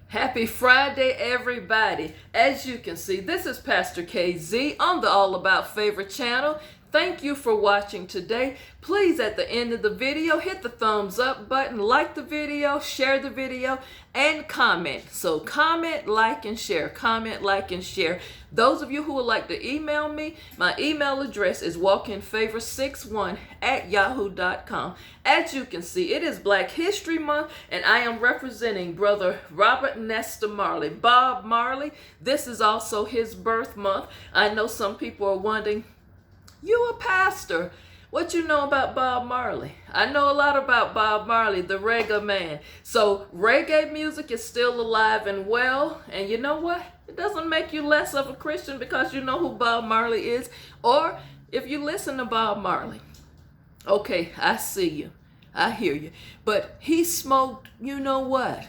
Happy Friday, everybody. As you can see, this is Pastor KZ on the All About Favorite channel. Thank you for watching today. Please, at the end of the video, hit the thumbs up button, like the video, share the video, and comment. So comment, like, and share. Comment, like, and share. Those of you who would like to email me, my email address is walkinfavor61@yahoo.com. As you can see, it is Black History Month, and I am representing Brother Robert Nesta Marley, Bob Marley. This is also his birth month. I know some people are wondering, you a pastor, what you know about Bob Marley? I know a lot about Bob Marley, the reggae man. So reggae music is still alive and well. And you know what? It doesn't make you less of a Christian because you know who Bob Marley is. Or if you listen to Bob Marley. Okay, I see you. I hear you. But he smoked, you know what?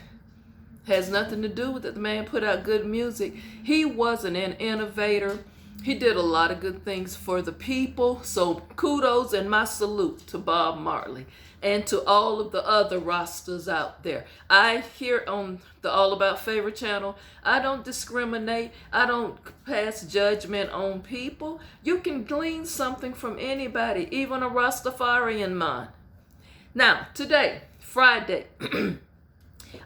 Has nothing to do with it. The man put out good music. He wasn't an innovator. He did a lot of good things for the people. So kudos and my salute to Bob Marley and to all of the other Rastas out there. I here on the All About Favorite channel, I don't discriminate. I don't pass judgment on people. You can glean something from anybody, even a Rastafarian mind. Now, today, Friday,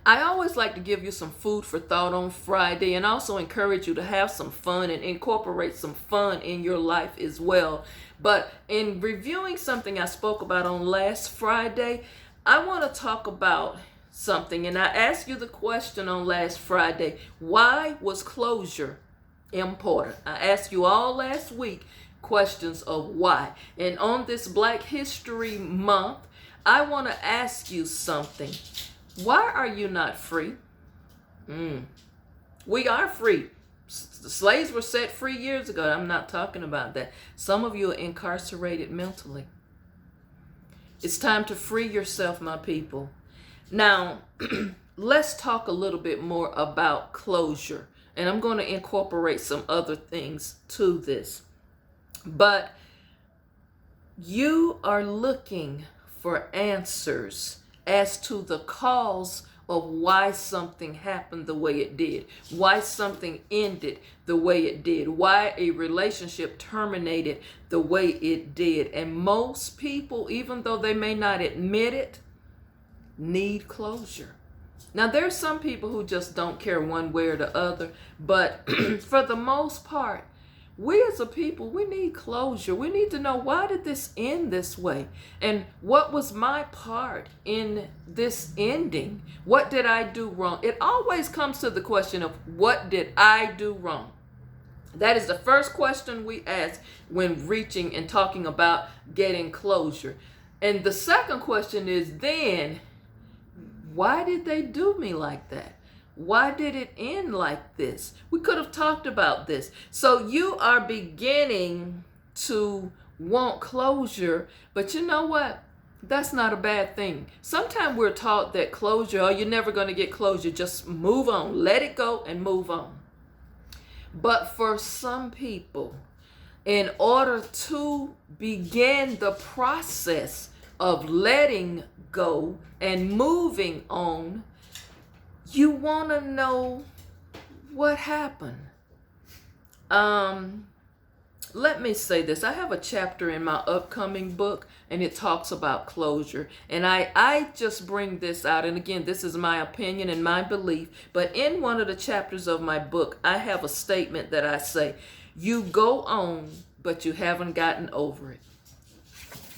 I always like to give you some food for thought on Friday and also encourage you to have some fun and incorporate some fun in your life as well. But in reviewing something I spoke about on last Friday, I want to talk about something. And I asked you the question on last Friday, why was closure important? I asked you all last week questions of why. And on this Black History Month, I want to ask you something. Why are you not free? We are free. The slaves were set free years ago. I'm not talking about that. Some of you are incarcerated mentally. It's time to free yourself, my people. Now, let's talk a little bit more about closure. And I'm going to incorporate some other things to this. But you are looking for answers as to the cause of why something happened the way it did, why something ended the way it did, why a relationship terminated the way it did. And most people, even though they may not admit it, need closure. Now, there's some people who just don't care one way or the other, but for the most part, we as a people, we need closure. We need to know, why did this end this way? And what was my part in this ending? What did I do wrong? It always comes to the question of, what did I do wrong? That is the first question we ask when reaching and talking about getting closure. And the second question is then, why did they do me like that? Why did it end like this? We could have talked about this. So you are beginning to want closure, but you know what? That's not a bad thing. Sometimes we're taught that closure, oh, you're never going to get closure. Just move on. Let it go and move on. But for some people, in order to begin the process of letting go and moving on, you want to know what happened. Let me say this. I have a chapter in my upcoming book, and it talks about closure. And I just bring this out. And again, this is my opinion and my belief. But in one of the chapters of my book, I have a statement that I say, you go on, but you haven't gotten over it.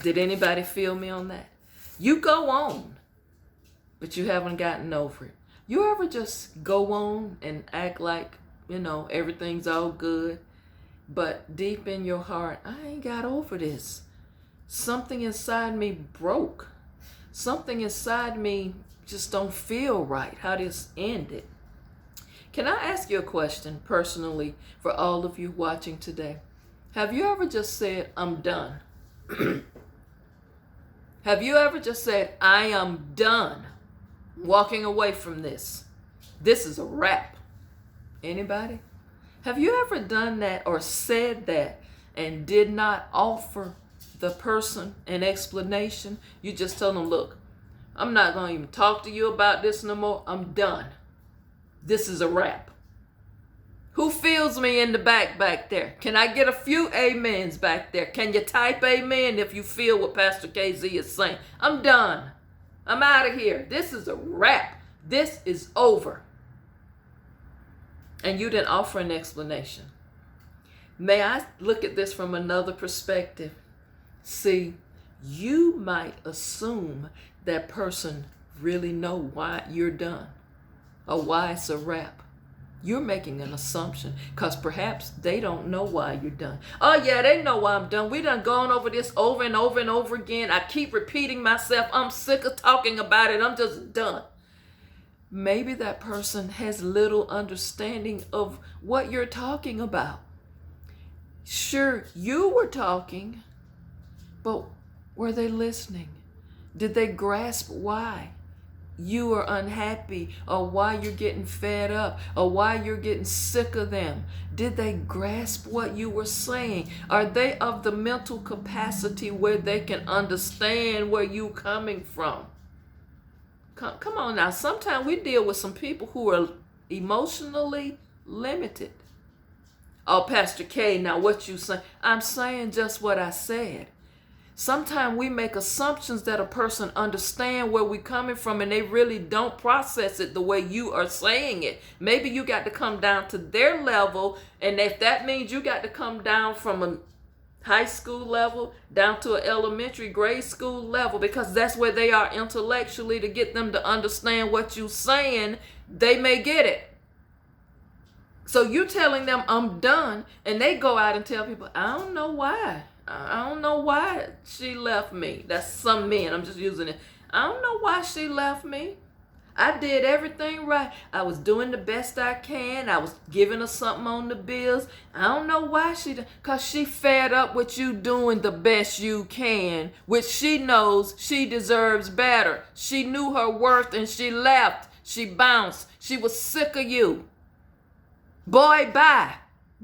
Did anybody feel me on that? You go on, but you haven't gotten over it. You ever just go on and act like, everything's all good, but deep in your heart, I ain't got over this. Something inside me broke. Something inside me just don't feel right, how this ended. Can I ask you a question personally for all of you watching today? Have you ever just said, I'm done? Have you ever just said, I am done? Walking away from this. This is a wrap. Anybody? Have you ever done that or said that and did not offer the person an explanation? You just tell them, look, I'm not going to even talk to you about this no more. I'm done. this is a wrap. Who feels me in the back there? Can I get a few amens back there? Can you type amen if you feel what Pastor KZ is saying? I'm done. I'm out of here. This is a wrap. This is over. And you didn't offer an explanation. May I look at this from another perspective? See, you might assume that person really know why you're done or why it's a wrap. You're making an assumption because perhaps they don't know why you're done. Oh yeah, they know why I'm done. We done gone over this over and over and over again. I keep repeating myself. I'm sick of talking about it. I'm just done. Maybe that person has little understanding of what you're talking about. Sure, you were talking, but were they listening? Did they grasp why you are unhappy, or why you're getting fed up, or why you're getting sick of them? Did they grasp what you were saying? Are they of the mental capacity where they can understand where you're coming from? Come on now. Sometimes we deal with some people who are emotionally limited. Oh, Pastor K, now what you saying? I'm saying just what I said. Sometimes we make assumptions that a person understand where we're coming from, and they really don't process it the way you are saying it. Maybe you got to come down to their level, and if that means you got to come down from a high school level down to an elementary grade school level, because that's where they are intellectually, to get them to understand what you're saying, they may get it. So you telling them I'm done, and they go out and tell people, I don't know why. I don't know why she left me. That's some men. I'm just using it. I don't know why she left me. I did everything right. I was doing the best I can. I was giving her something on the bills. I don't know why because she fed up with you doing the best you can, which she knows she deserves better. She knew her worth and she left. She bounced. She was sick of you. Boy, bye.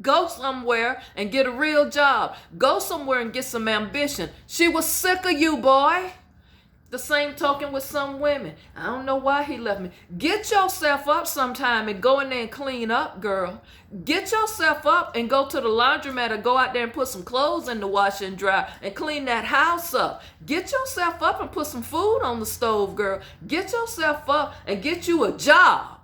Go somewhere and get a real job. Go somewhere and get some ambition. She was sick of you, boy. The same token with some women. I don't know why he left me. Get yourself up sometime and go in there and clean up, girl. Get yourself up and go to the laundromat or go out there and put some clothes in the washer and dryer and clean that house up. Get yourself up and put some food on the stove, girl. Get yourself up and get you a job.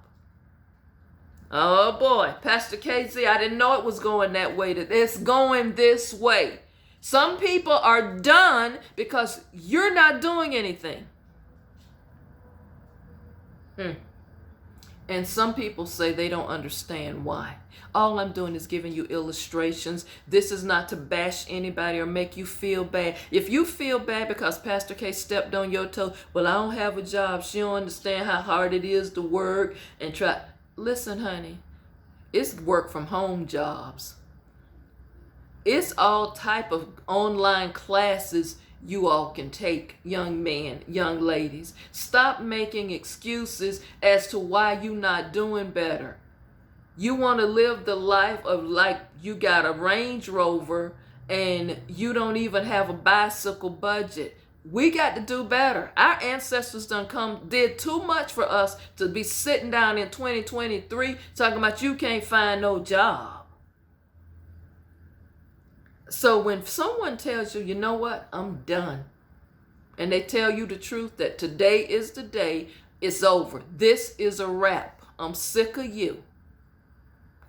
Oh boy, Pastor KZ, I didn't know it was going that way. It's going this way. Some people are done because you're not doing anything. And some people say they don't understand why. All I'm doing is giving you illustrations. This is not to bash anybody or make you feel bad. If you feel bad because Pastor K stepped on your toe, well, I don't have a job. She don't understand how hard it is to work and try. Listen, honey, it's work from home jobs. It's all type of online classes you all can take, young men, young ladies. Stop making excuses as to why you're not doing better. You want to live the life of like you got a Range Rover and you don't even have a bicycle budget. We got to do better. Our ancestors did too much for us to be sitting down in 2023 talking about you can't find no job. So when someone tells you, you know what, I'm done, and they tell you the truth that today is the day, it's over. This is a wrap. I'm sick of you.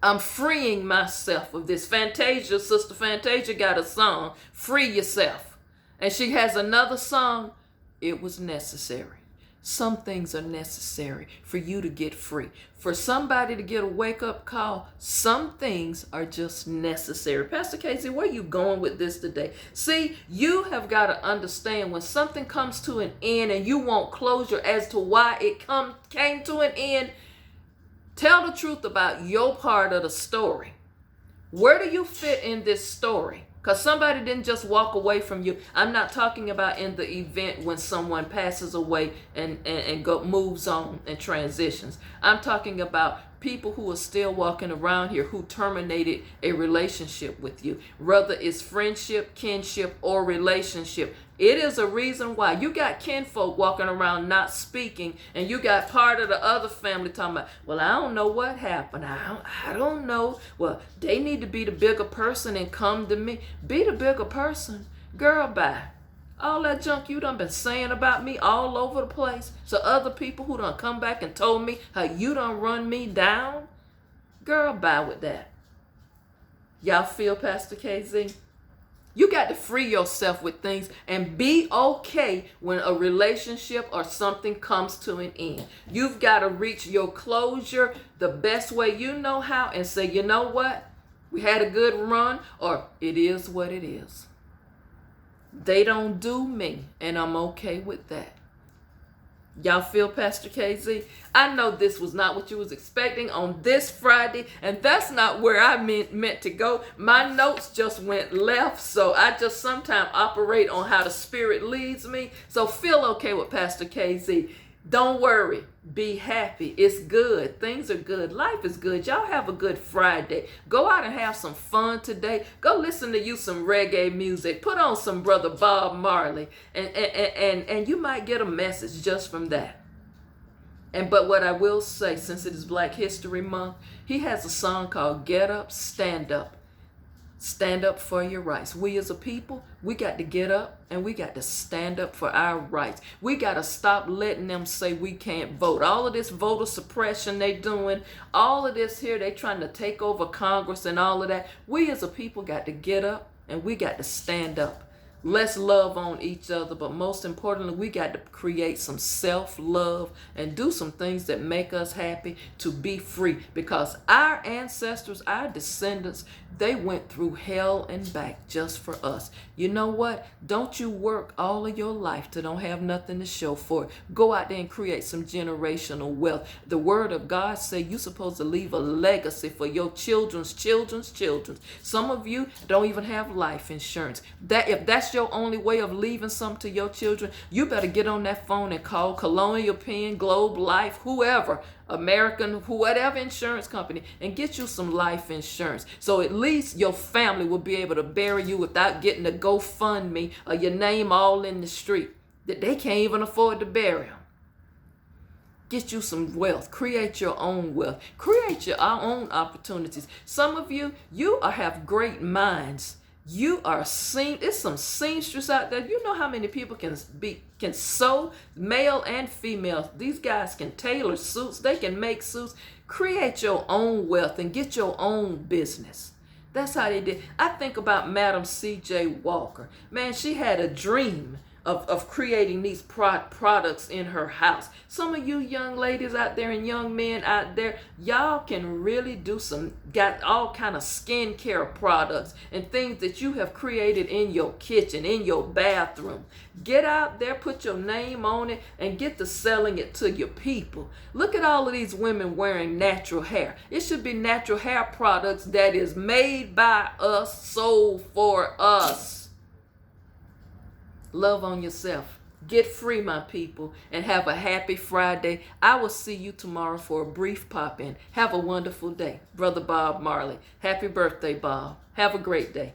I'm freeing myself of this. Fantasia, Sister Fantasia got a song, Free Yourself. And she has another song, It Was Necessary. Some things are necessary for you to get free. For somebody to get a wake-up call, some things are just necessary. Pastor Casey, where are you going with this today? See, you have got to understand when something comes to an end and you want closure as to why it came to an end, tell the truth about your part of the story. Where do you fit in this story? Because somebody didn't just walk away from you. I'm not talking about in the event when someone passes away and moves on and transitions. I'm talking about people who are still walking around here who terminated a relationship with you, whether it's friendship, kinship, or relationship. It is a reason why. You got kinfolk walking around not speaking, and you got part of the other family talking about, well, I don't know what happened. I don't know. Well, they need to be the bigger person and come to me. Be the bigger person. Girl, bye. All that junk you done been saying about me all over the place. So other people who done come back and told me how you done run me down. Girl, bye with that. Y'all feel Pastor KZ? You got to free yourself with things and be okay when a relationship or something comes to an end. You've got to reach your closure the best way you know how and say, you know what? We had a good run, or it is what it is. They don't do me, and I'm okay with that. Y'all feel Pastor KZ? I know this was not what you was expecting on this Friday, and that's not where I meant to go. My notes just went left, so I just sometimes operate on how the Spirit leads me. So feel okay with Pastor KZ. Don't worry. Be happy. It's good. Things are good. Life is good. Y'all have a good Friday. Go out and have some fun today. Go listen to some reggae music. Put on some Brother Bob Marley. And you might get a message just from that. But what I will say, since it is Black History Month, he has a song called Get Up, Stand Up. Stand up for your rights. We as a people, we got to get up and we got to stand up for our rights. We got to stop letting them say we can't vote. All of this voter suppression they doing, all of this here, they trying to take over Congress and all of that. We as a people got to get up and we got to stand up. Let's love on each other, but most importantly, we got to create some self-love and do some things that make us happy to be free, because our ancestors, our descendants, they went through hell and back just for us. You know what? Don't you work all of your life to don't have nothing to show for it. Go out there and create some generational wealth. The word of God say you're supposed to leave a legacy for your children's children's children. Some of you don't even have life insurance. If that's your only way of leaving something to your children, you better get on that phone and call Colonial Penn, Globe Life, whoever, American, whatever insurance company, and get you some life insurance. So at least your family will be able to bury you without getting a GoFundMe or your name all in the street that they can't even afford to bury them. Get you some wealth. Create your own wealth. Create your own opportunities. Some of you have great minds. You are it's some seamstress out there. You know how many people can sew, male and female. These guys can tailor suits. They can make suits. Create your own wealth and get your own business. That's how they did. I think about Madam C.J. Walker. Man, she had a dream of creating these products in her house. Some of you young ladies out there and young men out there, y'all can really got all kind of skincare products and things that you have created in your kitchen, in your bathroom. Get out there, put your name on it, and get to selling it to your people. Look at all of these women wearing natural hair. It should be natural hair products that is made by us, sold for us. Love on yourself. Get free, my people, and have a happy Friday. I will see you tomorrow for a brief pop-in. Have a wonderful day. Brother Bob Marley. Happy birthday, Bob. Have a great day.